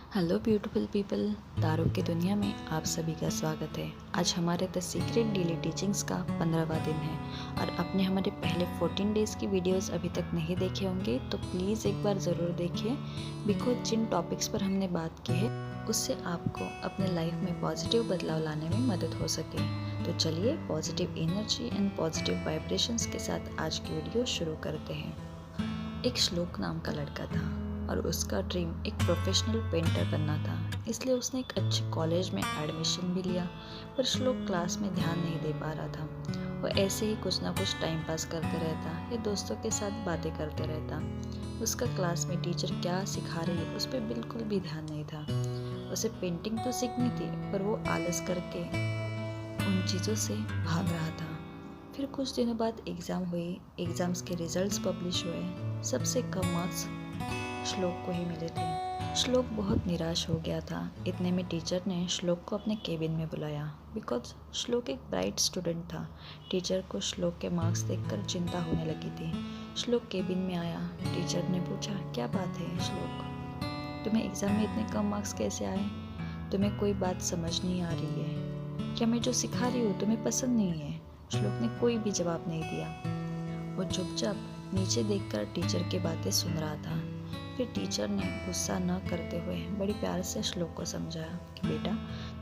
Hello beautiful people, तारों की दुनिया में आप सभी का स्वागत है। आज हमारे द सीक्रेट डेली टीचिंग्स का 15वां दिन है और आपने हमारे पहले 14 डेज़ की वीडियोस अभी तक नहीं देखे होंगे तो प्लीज़ एक बार ज़रूर देखिए, बिकॉज जिन टॉपिक्स पर हमने बात की है उससे आपको अपने लाइफ में पॉजिटिव बदलाव लाने में मदद हो सके। तो चलिए positive energy and positive vibrations के साथ आज की वीडियो शुरू करते हैं। एक श्लोक नाम का लड़का था और उसका ड्रीम एक प्रोफेशनल पेंटर बनना था, इसलिए उसने एक अच्छे कॉलेज में एडमिशन भी लिया। पर श्लोक क्लास में ध्यान नहीं दे पा रहा था। वो ऐसे ही कुछ ना कुछ टाइम पास करते रहता या दोस्तों के साथ बातें करते रहता। उसका क्लास में टीचर क्या सिखा रही है उस पर बिल्कुल भी ध्यान नहीं था। उसे पेंटिंग तो सीखनी थी पर वो आलस करके उन चीज़ों से भाग रहा था। फिर कुछ दिनों बाद एग्ज़ाम हुए, एग्ज़ाम्स के रिजल्ट्स पब्लिश हुए। सबसे कम मार्क्स श्लोक को ही मिले थे। श्लोक बहुत निराश हो गया था। इतने में टीचर ने श्लोक को अपने केबिन में बुलाया, बिकॉज श्लोक एक ब्राइट स्टूडेंट था। टीचर को श्लोक के मार्क्स देखकर चिंता होने लगी थी। श्लोक केबिन में आया। टीचर ने पूछा, क्या बात है श्लोक, तुम्हें एग्ज़ाम में इतने कम मार्क्स कैसे आए? तुम्हें कोई बात समझ नहीं आ रही है? क्या मैं जो सिखा रही हूँ तुम्हें पसंद नहीं है? श्लोक ने कोई भी जवाब नहीं दिया। वो चुपचाप नीचे देखकर टीचर की बातें सुन रहा था। फिर टीचर ने गुस्सा न करते हुए बड़ी प्यार से श्लोक को समझाया कि बेटा,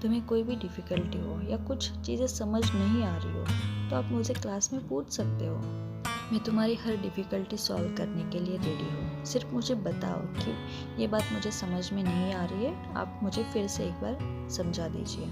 तुम्हें कोई भी डिफ़िकल्टी हो या कुछ चीज़ें समझ नहीं आ रही हो तो आप मुझे क्लास में पूछ सकते हो। मैं तुम्हारी हर डिफ़िकल्टी सॉल्व करने के लिए रेडी हूँ। सिर्फ मुझे बताओ कि ये बात मुझे समझ में नहीं आ रही है, आप मुझे फिर से एक बार समझा दीजिए।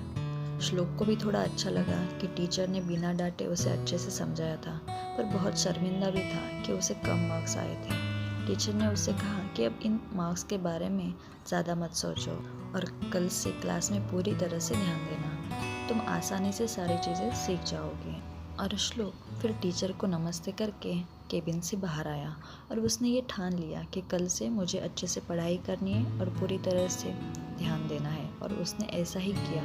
श्लोक को भी थोड़ा अच्छा लगा कि टीचर ने बिना डांटे उसे अच्छे से समझाया था, पर बहुत शर्मिंदा भी था कि उसे कम मार्क्स आए थे। टीचर ने उससे कहा कि अब इन मार्क्स के बारे में ज़्यादा मत सोचो और कल से क्लास में पूरी तरह से ध्यान देना। तुम आसानी से सारी चीज़ें सीख जाओगे। और श्लोक फिर टीचर को नमस्ते करके केबिन से बाहर आया और उसने ये ठान लिया कि कल से मुझे अच्छे से पढ़ाई करनी है और पूरी तरह से ध्यान देना है। और उसने ऐसा ही किया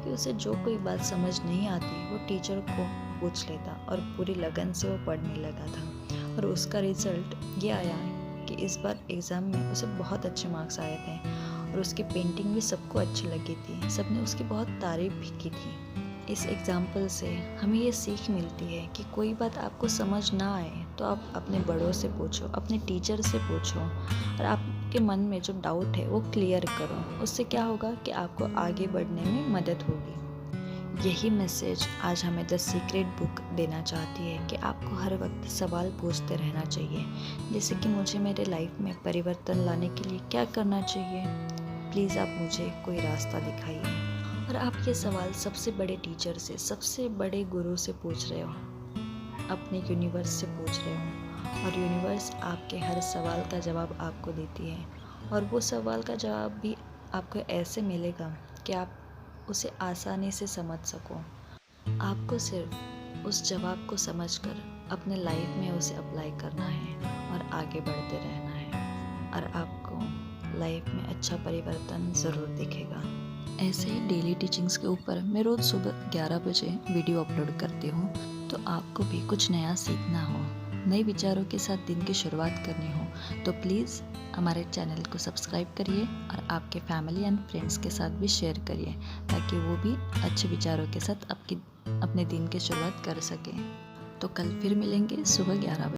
कि उसे जो कोई बात समझ नहीं आती वो टीचर को पूछ लेता और पूरी लगन से वो पढ़ने लगा था। और उसका रिजल्ट ये आया कि इस बार एग्ज़ाम में उसे बहुत अच्छे मार्क्स आए थे और उसकी पेंटिंग भी सबको अच्छी लगी थी। सबने उसकी बहुत तारीफ़ भी की थी। इस एग्ज़ाम्पल से हमें ये सीख मिलती है कि कोई बात आपको समझ ना आए तो आप अपने बड़ों से पूछो, अपने टीचर से पूछो और आपके मन में जो डाउट है वो क्लियर करो। उससे क्या होगा कि आपको आगे बढ़ने में मदद होगी। यही मैसेज आज हमें द सीक्रेट बुक देना चाहती है कि आपको हर वक्त सवाल पूछते रहना चाहिए, जैसे कि मुझे मेरे लाइफ में परिवर्तन लाने के लिए क्या करना चाहिए। प्लीज़ आप मुझे कोई रास्ता दिखाइए। और आप ये सवाल सबसे बड़े टीचर से, सबसे बड़े गुरु से पूछ रहे हो, अपने यूनिवर्स से पूछ रहे हो। और यूनिवर्स आपके हर सवाल का जवाब आपको देती है और वो सवाल का जवाब भी आपको ऐसे मिलेगा कि आप उसे आसानी से समझ सको। आपको सिर्फ उस जवाब को समझकर अपने लाइफ में उसे अप्लाई करना है और आगे बढ़ते रहना है और आपको लाइफ में अच्छा परिवर्तन ज़रूर दिखेगा। ऐसे ही डेली टीचिंग्स के ऊपर मैं रोज़ सुबह 11 बजे वीडियो अपलोड करती हूँ, तो आपको भी कुछ नया सीखना हो, नए विचारों के साथ दिन की शुरुआत करनी हो तो प्लीज़ हमारे चैनल को सब्सक्राइब करिए और आपके फैमिली एंड फ्रेंड्स के साथ भी शेयर करिए ताकि वो भी अच्छे विचारों के साथ अपने दिन की शुरुआत कर सकें। तो कल फिर मिलेंगे सुबह 11 बजे।